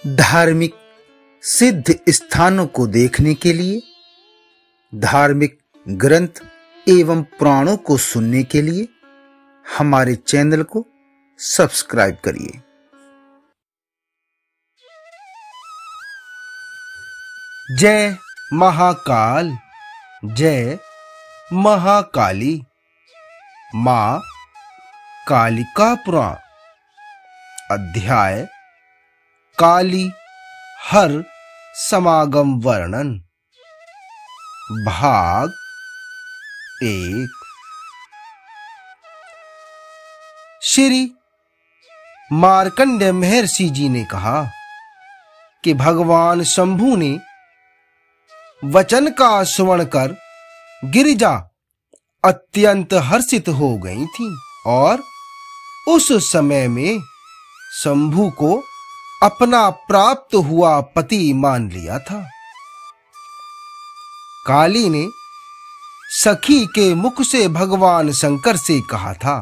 धार्मिक सिद्ध स्थानों को देखने के लिए, धार्मिक ग्रंथ एवं पुराणों को सुनने के लिए हमारे चैनल को सब्सक्राइब करिए। जय महाकाल, जय महाकाली। मां कालिका पुराण, अध्याय काली हर समागम वर्णन, भाग 1। श्री मार्कंडेय महर्षि जी ने कहा कि भगवान शंभु ने वचन का श्रवण कर गिरिजा अत्यंत हर्षित हो गई थी और उस समय में शंभु को अपना प्राप्त हुआ पति मान लिया था। काली ने सखी के मुख से भगवान शंकर से कहा था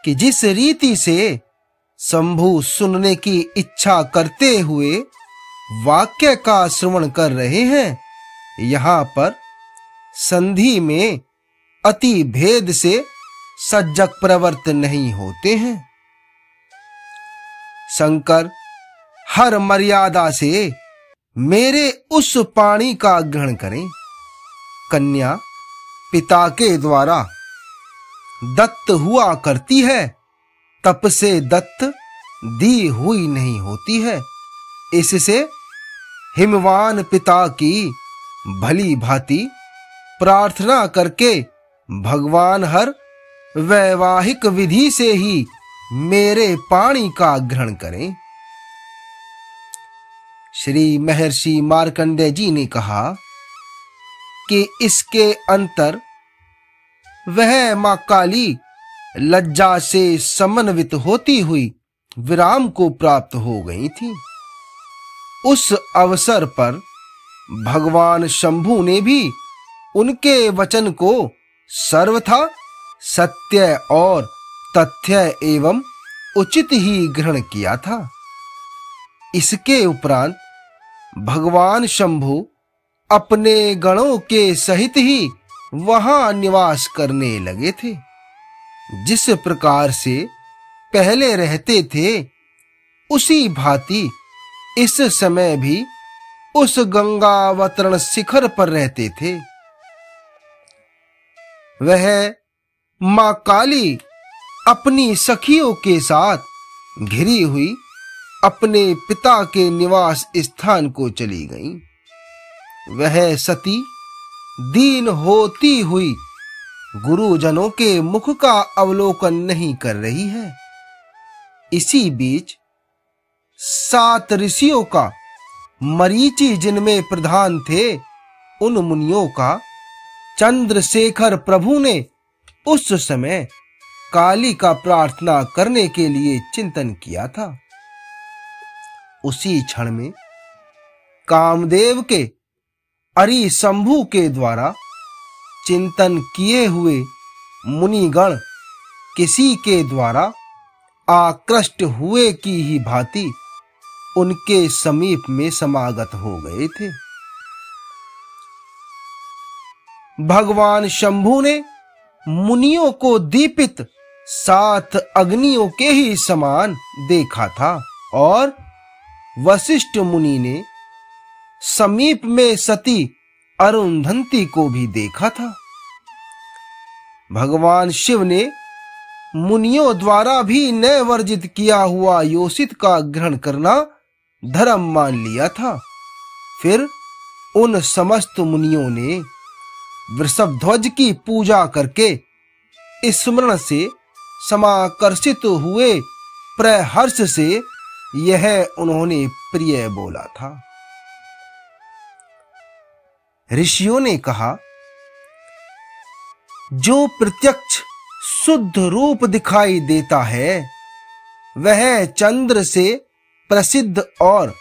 कि जिस रीति से शंभु सुनने की इच्छा करते हुए वाक्य का श्रवण कर रहे हैं, यहाँ पर संधि में अति भेद से सज्जक प्रवर्त नहीं होते हैं। शंकर हर मर्यादा से मेरे उस पाणी का ग्रहण करें। कन्या पिता के द्वारा दत्त हुआ करती है, तप से दत्त दी हुई नहीं होती है। इससे हिमवान पिता की भली भांति प्रार्थना करके भगवान हर वैवाहिक विधि से ही मेरे पाणी का ग्रहण करें। श्री महर्षि मार्कंडेय जी ने कहा कि इसके अंतर वह मां काली लज्जा से समन्वित होती हुई विराम को प्राप्त हो गई थी। उस अवसर पर भगवान शंभु ने भी उनके वचन को सर्वथा सत्य और तथ्य एवं उचित ही ग्रहण किया था। इसके उपरांत भगवान शंभु अपने गणों के सहित ही वहां निवास करने लगे थे। जिस प्रकार से पहले रहते थे, उसी भांति इस समय भी उस गंगावतरण शिखर पर रहते थे। वह मां काली अपनी सखियों के साथ घिरी हुई अपने पिता के निवास स्थान को चली गईं। वह सती दीन होती हुई गुरुजनों के मुख का अवलोकन नहीं कर रही है। इसी बीच 7 ऋषियों का मरीचि जिनमें प्रधान थे, उन मुनियों का चंद्रशेखर प्रभु ने उस समय काली का प्रार्थना करने के लिए चिंतन किया था। उसी क्षण में कामदेव के अरि शंभु के द्वारा चिंतन किए हुए मुनिगण किसी के द्वारा आकृष्ट हुए की ही भांति उनके समीप में समागत हो गए थे। भगवान शंभु ने मुनियों को दीपित 7 अग्नियों के ही समान देखा था और वशिष्ठ मुनि ने समीप में सती अरुंधति को भी देखा था। भगवान शिव ने मुनियों द्वारा भी न वर्जित किया हुआ योषित का ग्रहण करना धर्म मान लिया था। फिर उन समस्त मुनियों ने वृषभध्वज की पूजा करके स्मरण से समाकर्षित हुए प्रहर्ष से यह उन्होंने प्रिय बोला था। ऋषियों ने कहा, जो प्रत्यक्ष शुद्ध रूप दिखाई देता है, वह चंद्र से प्रसिद्ध और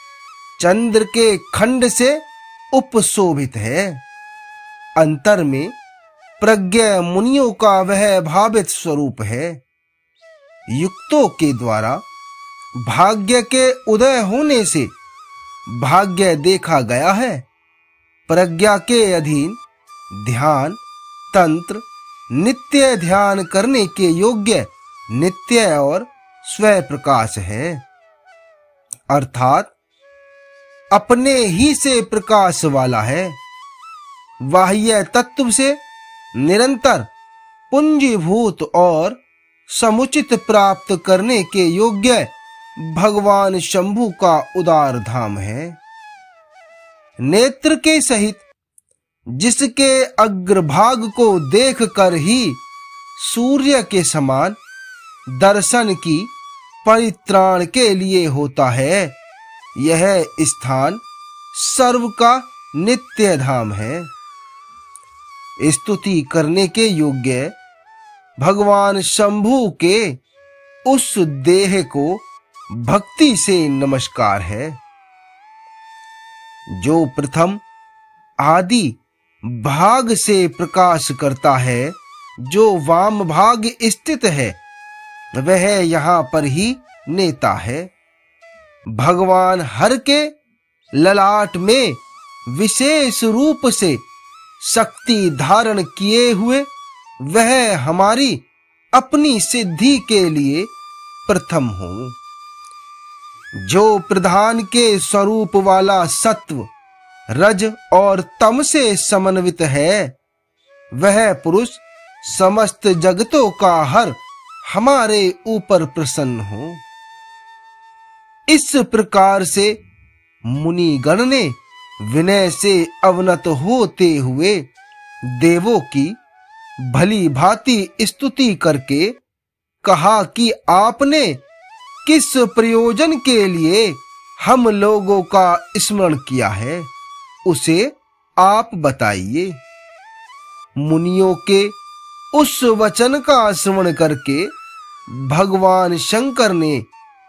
चंद्र के खंड से उपशोभित है। अंतर में प्रज्ञ मुनियों का वह भावित स्वरूप है। युक्तों के द्वारा भाग्य के उदय होने से भाग्य देखा गया है। प्रज्ञा के अधीन ध्यान तंत्र नित्य ध्यान करने के योग्य नित्य और स्वयं प्रकाश है, अर्थात अपने ही से प्रकाश वाला है। बाह्य तत्व से निरंतर पुंजीभूत और समुचित प्राप्त करने के योग्य भगवान शंभु का उदार धाम है। नेत्र के सहित जिसके अग्रभाग को देखकर ही सूर्य के समान दर्शन की परित्राण के लिए होता है, यह स्थान सर्व का नित्य धाम है। स्तुति करने के योग्य भगवान शंभु के उस देह को भक्ति से नमस्कार है, जो प्रथम आदि भाग से प्रकाश करता है, जो वाम भाग स्थित है वह यहाँ पर ही नेता है। भगवान हर के ललाट में विशेष रूप से शक्ति धारण किए हुए वह हमारी अपनी सिद्धि के लिए प्रथम हो। जो प्रधान के स्वरूप वाला सत्व रज और तम से समन्वित है, वह पुरुष समस्त जगतों का हर हमारे ऊपर प्रसन्न हो। इस प्रकार से मुनिगण ने विनय से अवनत होते हुए देवों की भली भांति स्तुति करके कहा कि आपने किस प्रयोजन के लिए हम लोगों का स्मरण किया है, उसे आप बताइए। मुनियों के उस वचन का श्रवण करके भगवान शंकर ने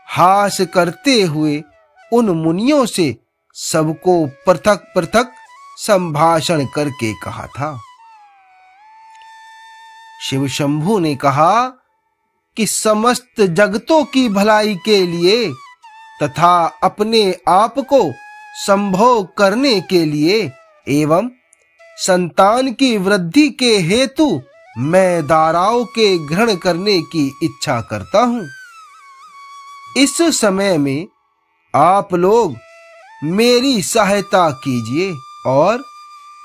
हास करते हुए उन मुनियों से सबको पृथक पृथक संभाषण करके कहा था। शिव शंभु ने कहा कि समस्त जगतों की भलाई के लिए तथा अपने आप को संभोग करने के लिए एवं संतान की वृद्धि के हेतु मैं दाराओं के ग्रहण करने की इच्छा करता हूं। इस समय में आप लोग मेरी सहायता कीजिए और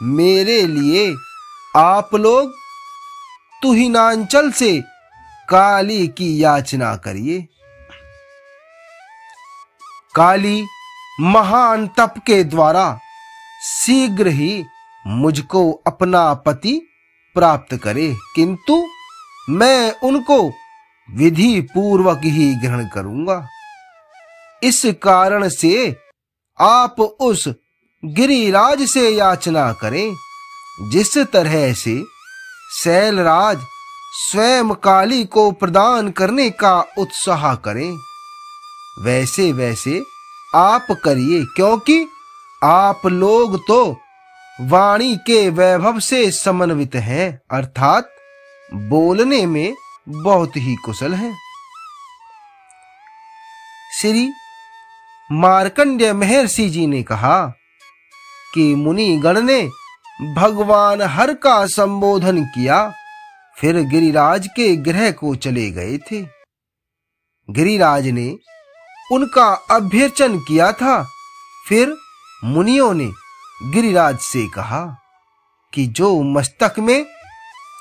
मेरे लिए आप लोग तुहिनांचल से काली की याचना करिए। काली महान तप के द्वारा शीघ्र ही मुझको अपना पति प्राप्त करे, किंतु मैं उनको विधि पूर्वक ही ग्रहण करूंगा। इस कारण से आप उस गिरिराज से याचना करें, जिस तरह से शैलराज स्वयं काली को प्रदान करने का उत्साह करें, वैसे वैसे आप करिए, क्योंकि आप लोग तो वाणी के वैभव से समन्वित हैं, अर्थात बोलने में बहुत ही कुशल हैं। श्री मार्कंडेय महर्षि जी ने कहा कि मुनि गण ने भगवान हर का संबोधन किया, फिर गिरिराज के गृह को चले गए थे। गिरिराज ने उनका अभ्यर्चन किया था। फिर मुनियों ने गिरिराज से कहा कि जो मस्तक में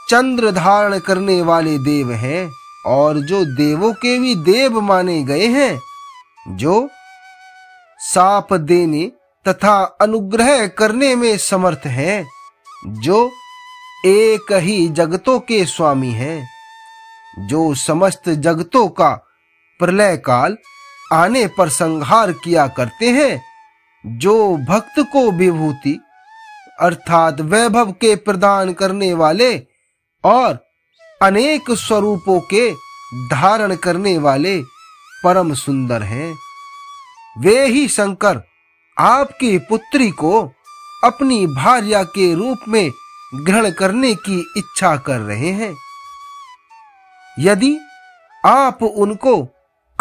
चंद्र धारण करने वाले देव हैं और जो देवों के भी देव माने गए हैं, जो शाप देने तथा अनुग्रह करने में समर्थ हैं, जो एक ही जगतों के स्वामी हैं, जो समस्त जगतों का प्रलय काल आने पर संहार किया करते हैं, जो भक्त को विभूति अर्थात वैभव के प्रदान करने वाले और अनेक स्वरूपों के धारण करने वाले परम सुंदर हैं, वे ही शंकर आपकी पुत्री को अपनी भार्या के रूप में ग्रहण करने की इच्छा कर रहे हैं। यदि आप उनको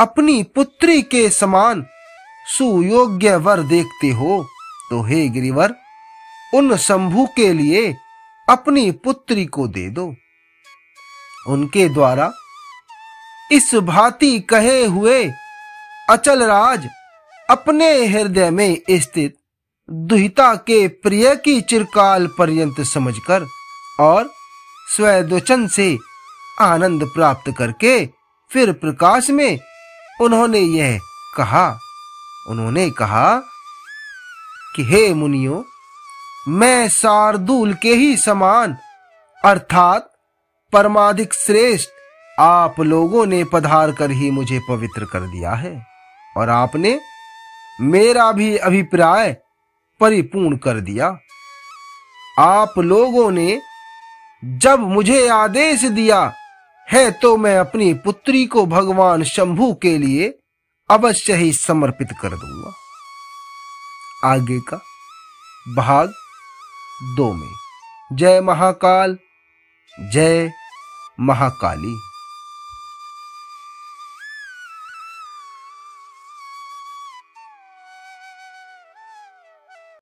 अपनी पुत्री के समान सुयोग्य वर देखते हो तो हे गिरिवर, उन शंभु के लिए अपनी पुत्री को दे दो। उनके द्वारा इस भांति कहे हुए अचल राज अपने हृदय में स्थित दुहिता के प्रिय की चिरकाल पर्यंत समझकर और स्वद्वचन से आनंद प्राप्त करके फिर प्रकाश में उन्होंने कहा कि हे मुनियों, मैं शार्दूल के ही समान अर्थात परमाधिक श्रेष्ठ आप लोगों ने पधार कर ही मुझे पवित्र कर दिया है और आपने मेरा भी अभिप्राय परिपूर्ण कर दिया। आप लोगों ने जब मुझे आदेश दिया है तो मैं अपनी पुत्री को भगवान शंभु के लिए अवश्य ही समर्पित कर दूंगा। आगे का भाग 2 में। जय महाकाल, जय महाकाली।